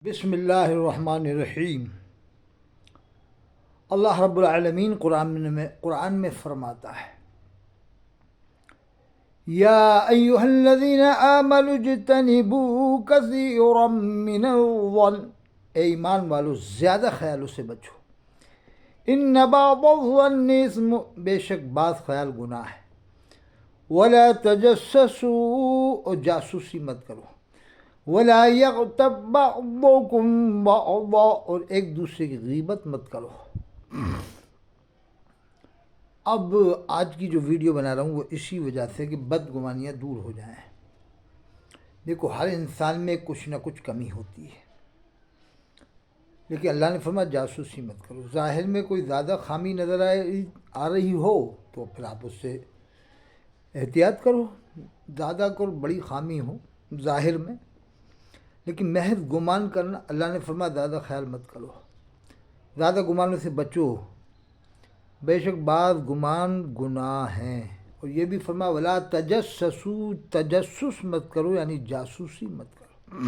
بسم اللہ الرحمن الرحیم۔ اللہ رب العالمین قرآن میں فرماتا ہے، یا ایہا الذین آمنوا اجتنبوا کثیرا من الظن، اے ایمان والو زیادہ خیالوں سے بچو، ان بعض الظن اثم، بے شک بعض خیال گناہ ہے، ولا تجسسوا، اور جاسوسی مت کرو، ولا یغتب بعضکم بعضا، اور ایک دوسرے کی غیبت مت کرو۔ اب آج کی جو ویڈیو بنا رہا ہوں وہ اسی وجہ سے کہ بدگمانیاں دور ہو جائیں۔ دیکھو، ہر انسان میں کچھ نہ کچھ کمی ہوتی ہے، لیکن اللہ نے فرمایا جاسوسی مت کرو۔ ظاہر میں کوئی زیادہ خامی نظر آ رہی ہو تو پھر آپ اس سے احتیاط کرو، زیادہ کوئی بڑی خامی ہو ظاہر میں، لیکن محض گمان کرنا، اللہ نے فرمایا زیادہ خیال مت کرو، زیادہ گمانوں سے بچو، بے شک بعض گمان گناہ ہیں۔ اور یہ بھی فرمایا ولا تجسسوا، تجسس مت کرو یعنی جاسوسی مت کرو۔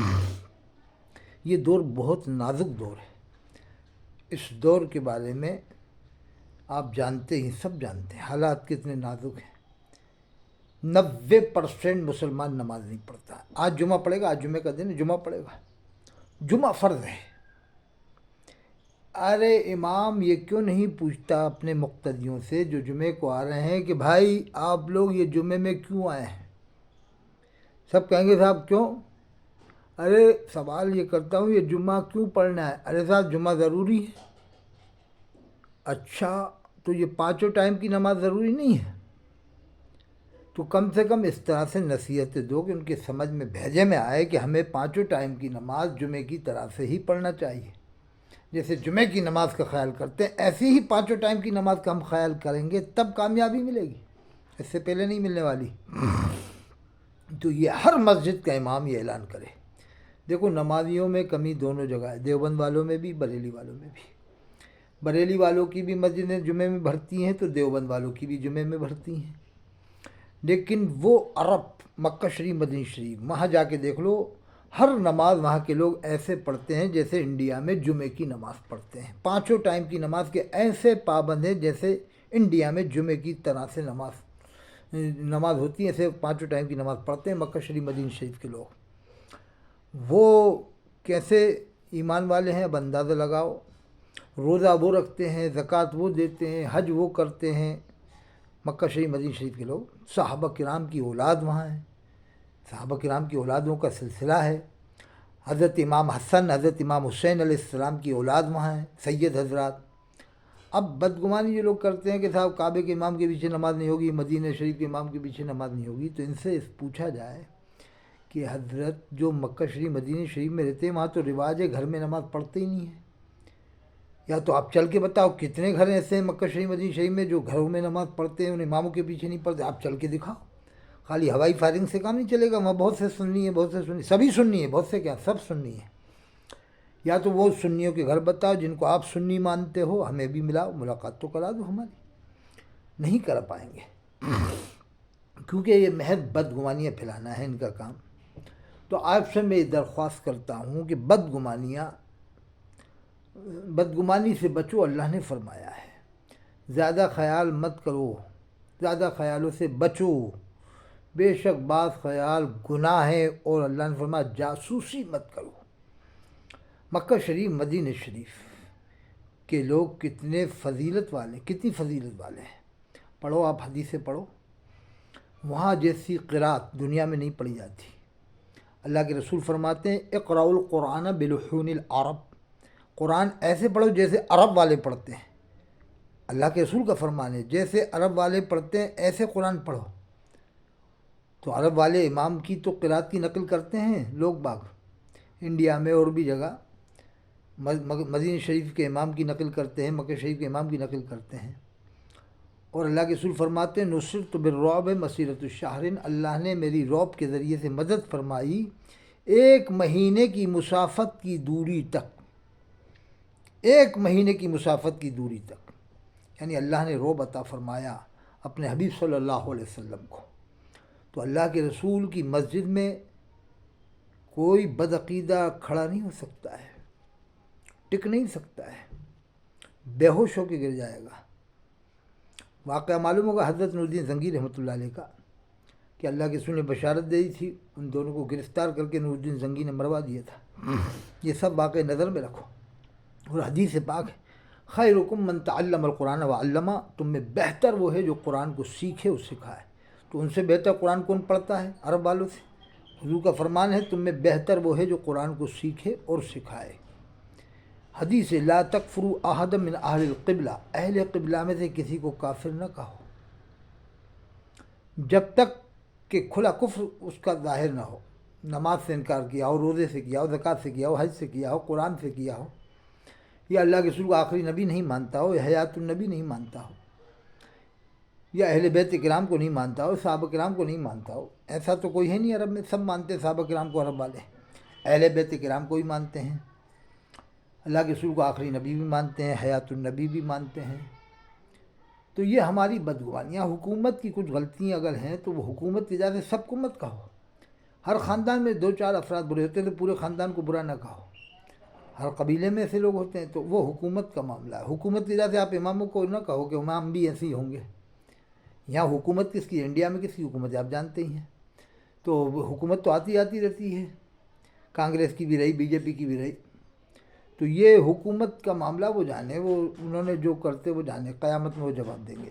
یہ دور بہت نازک دور ہے، اس دور کے بارے میں آپ جانتے ہی، سب جانتے ہیں حالات کتنے نازک ہیں۔ 90% مسلمان نماز نہیں پڑھتا۔ آج جمعہ پڑھے گا، آج جمعہ کا دن ہے، جمعہ پڑھے گا، جمعہ فرض ہے۔ ارے امام یہ کیوں نہیں پوچھتا اپنے مقتدیوں سے جو جمعے کو آ رہے ہیں کہ بھائی آپ لوگ یہ جمعے میں کیوں آئے ہیں؟ سب کہیں گے صاحب کیوں؟ ارے سوال یہ کرتا ہوں یہ جمعہ کیوں پڑھنا ہے؟ ارے صاحب جمعہ ضروری ہے۔ اچھا تو یہ پانچوں ٹائم کی نماز ضروری نہیں ہے؟ تو کم سے کم اس طرح سے نصیحتیں دو کہ ان کے سمجھ میں بھیجے میں آئے کہ ہمیں پانچوں ٹائم کی نماز جمعے کی طرح سے ہی پڑھنا چاہیے۔ جیسے جمعے کی نماز کا خیال کرتے ہیں ایسے ہی پانچوں ٹائم کی نماز کا ہم خیال کریں گے، تب کامیابی ملے گی، اس سے پہلے نہیں ملنے والی۔ تو یہ ہر مسجد کا امام یہ اعلان کرے۔ دیکھو نمازیوں میں کمی دونوں جگہ ہے، دیوبند والوں میں بھی، بریلی والوں میں بھی۔ بریلی والوں کی بھی مسجدیں جمعے میں بھرتی ہیں تو دیوبند والوں کی بھی جمعے میں بھرتی ہیں، لیکن وہ عرب، مکہ شریف، مدینہ شریف، وہاں جا کے دیکھ لو، ہر نماز وہاں کے لوگ ایسے پڑھتے ہیں جیسے انڈیا میں جمعے کی نماز پڑھتے ہیں۔ پانچوں ٹائم کی نماز کے ایسے پابند ہیں جیسے انڈیا میں جمعے کی طرح سے نماز ہوتی ہے، ایسے پانچوں ٹائم کی نماز پڑھتے ہیں مکہ شریف، مدینہ شریف کے لوگ۔ وہ کیسے ایمان والے ہیں اب اندازہ لگاؤ۔ روزہ وہ رکھتے ہیں، زکوٰۃ وہ دیتے ہیں، حج وہ کرتے ہیں، مکہ شریف، مدینہ شریف کے لوگ۔ صحابہ کرام کی اولاد وہاں ہیں، صحابہ کرام کی اولادوں کا سلسلہ ہے۔ حضرت امام حسن، حضرت امام حسین علیہ السلام کی اولاد وہاں ہیں، سید حضرات۔ اب بدگمانی یہ لوگ کرتے ہیں کہ صاحب کعبے کے امام کے پیچھے نماز نہیں ہوگی، مدینہ شریف کے امام کے پیچھے نماز نہیں ہوگی، تو ان سے پوچھا جائے کہ حضرت جو مکہ شریف، مدینہ شریف میں رہتے ہیں وہاں تو رواج ہے گھر میں نماز پڑھتے ہی نہیں ہے، یا تو آپ چل کے بتاؤ کتنے گھر ایسے ہیں مکہ شریف، مدینہ شریف میں جو گھروں میں نماز پڑھتے ہیں ان اماموں کے پیچھے نہیں پڑھتے؟ آپ چل کے دکھاؤ۔ خالی ہوائی فائرنگ سے کام نہیں چلے گا، وہاں بہت سے سنی ہیں، بہت سے سنی، سبھی سنی ہیں، بہت سے کیا سب سنی ہیں۔ یا تو وہ سنیوں کے گھر بتاؤ جن کو آپ سنی مانتے ہو، ہمیں بھی ملاؤ، ملاقات تو کرا دو ہماری۔ نہیں کر پائیں گے کیونکہ یہ محض بدگمانیاں پھیلانا ہے ان کا کام۔ تو آپ سے میں یہ درخواست کرتا ہوں کہ بدگمانی سے بچو، اللہ نے فرمایا ہے زیادہ خیال مت کرو، زیادہ خیالوں سے بچو، بے شک بعض خیال گناہ ہے، اور اللہ نے فرمایا جاسوسی مت کرو۔ مکہ شریف، مدینہ شریف کے لوگ کتنی فضیلت والے ہیں۔ پڑھو آپ حدیثیں پڑھو، وہاں جیسی قرات دنیا میں نہیں پڑھی جاتی۔ اللہ کے رسول فرماتے ہیں اقرأوا القرآن بلحون العرب، قرآن ایسے پڑھو جیسے عرب والے پڑھتے ہیں۔ اللہ کے رسول کا فرمان ہے جیسے عرب والے پڑھتے ہیں ایسے قرآن پڑھو۔ تو عرب والے امام کی تو قرات کی نقل کرتے ہیں لوگ باغ، انڈیا میں اور بھی جگہ مدینہ شریف کے امام کی نقل کرتے ہیں، مکہ شریف کے امام کی نقل کرتے ہیں۔ اور اللہ کے رسول فرماتے ہیں نصرت بالرعب مسیرۃ الشہر، اللہ نے میری رعب کے ذریعے سے مدد فرمائی 1 مہینے کی مسافت کی دوری تک، 1 مہینے کی مسافت کی دوری تک، یعنی اللہ نے رعب عطا فرمایا اپنے حبیب صلی اللہ علیہ وسلم کو۔ تو اللہ کے رسول کی مسجد میں کوئی بدعقیدہ کھڑا نہیں ہو سکتا ہے، ٹک نہیں سکتا ہے، بے ہوش ہو کے گر جائے گا۔ واقعہ معلوم ہوگا حضرت نور الدین زنگی رحمۃ اللہ علیہ کا، کہ اللہ کے رسول نے بشارت دے دی تھی، ان دونوں کو گرفتار کر کے نور الدین زنگی نے مروا دیا تھا۔ یہ سب واقعہ نظر میں رکھو، اور حدیث پاک ہے خیرکم من تعلم القرآن وعلمہ، تم میں بہتر وہ ہے جو قرآن کو سیکھے اور سکھائے۔ تو ان سے بہتر قرآن کون پڑھتا ہے عرب والوں سے؟ حضور کا فرمان ہے تم میں بہتر وہ ہے جو قرآن کو سیکھے اور سکھائے۔ حدیث لا تکفروا احدا من اہل القبلہ، اہل قبلہ میں سے کسی کو کافر نہ کہو جب تک کہ کھلا کفر اس کا ظاہر نہ ہو، نماز سے انکار کیا ہو، روزے سے کیا ہو، زکوٰۃ سے کیا ہو، حج سے کیا ہو، قرآن سے کیا ہو، یا اللہ کے رسول کو آخری نبی نہیں مانتا ہو، یا حیات النبی نہیں مانتا ہو، یا اہل بیت کرام کو نہیں مانتا ہو، صحابہ کرام کو نہیں مانتا ہو۔ ایسا تو کوئی ہے نہیں عرب میں، سب مانتے ہیں صحابہ کرام کو، عرب والے اہل بیت کرام کو بھی مانتے ہیں، اللہ کے رسول کو آخری نبی بھی مانتے ہیں، حیات النبی بھی مانتے ہیں۔ تو یہ ہماری بدگمانیاں، حکومت کی کچھ غلطیاں اگر ہیں تو وہ حکومت کی وجہ سے سب کو مت کہو۔ ہر خاندان میں 2-4 افراد برے ہوتے ہیں تو پورے خاندان کو برا نہ کہو۔ ہر قبیلے میں ایسے لوگ ہوتے ہیں تو وہ حکومت کا معاملہ ہے۔ حکومت کی وجہ سے آپ اماموں کو نہ کہو کہ امام بھی ایسے ہی ہوں گے۔ یہاں حکومت کس کی، انڈیا میں کس کی حکومت ہے آپ جانتے ہی ہیں۔ تو حکومت تو آتی رہتی ہے، کانگریس کی بھی رہی، بی جے پی کی بھی رہی۔ تو یہ حکومت کا معاملہ وہ جانے، وہ انہوں نے جو کرتے وہ جانے، قیامت میں وہ جواب دیں گے۔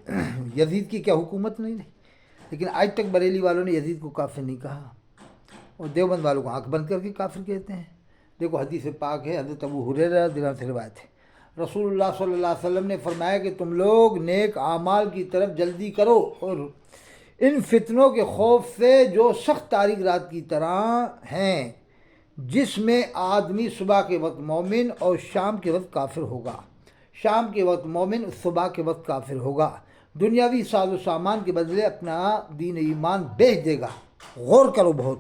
یزید کی کیا حکومت نہیں رہی، لیکن آج تک بریلی والوں نے یزید کو کافر نہیں کہا، اور دیوبند والوں کو آنکھ بند کر کے کافر کہتے ہیں۔ دیکھو حدیث پاک ہے، حضرت ابو ہریرہ رضی اللہ عنہ سے روایت ہے، رسول اللہ صلی اللہ علیہ وسلم نے فرمایا کہ تم لوگ نیک اعمال کی طرف جلدی کرو، اور ان فتنوں کے خوف سے جو سخت تاریک رات کی طرح ہیں، جس میں آدمی صبح کے وقت مومن اور شام کے وقت کافر ہوگا، شام کے وقت مومن، صبح کے وقت کافر ہوگا، دنیاوی ساز و سامان کے بدلے اپنا دین ایمان بیچ دے گا۔ غور کرو بہت۔